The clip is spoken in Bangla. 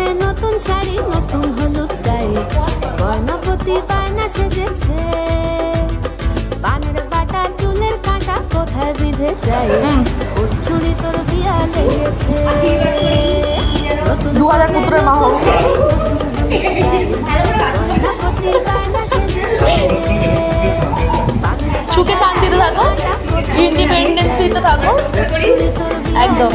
পরে নতুন শাড়ি নতুন হলুদ গায়ে গয়নাপতি বায়না সেজেছে পানের বাটা চুলের কাঁটা কোথায় বিঁধে যায় ওর চুড়ি তোর বিয়া লেগেছে 2015 মা হোক। গয়নাপতি বায়না সেজেছে সুখে শান্তিতে থাকো, ইন্ডিপেন্ডেন্সিতে থাকো, একদম।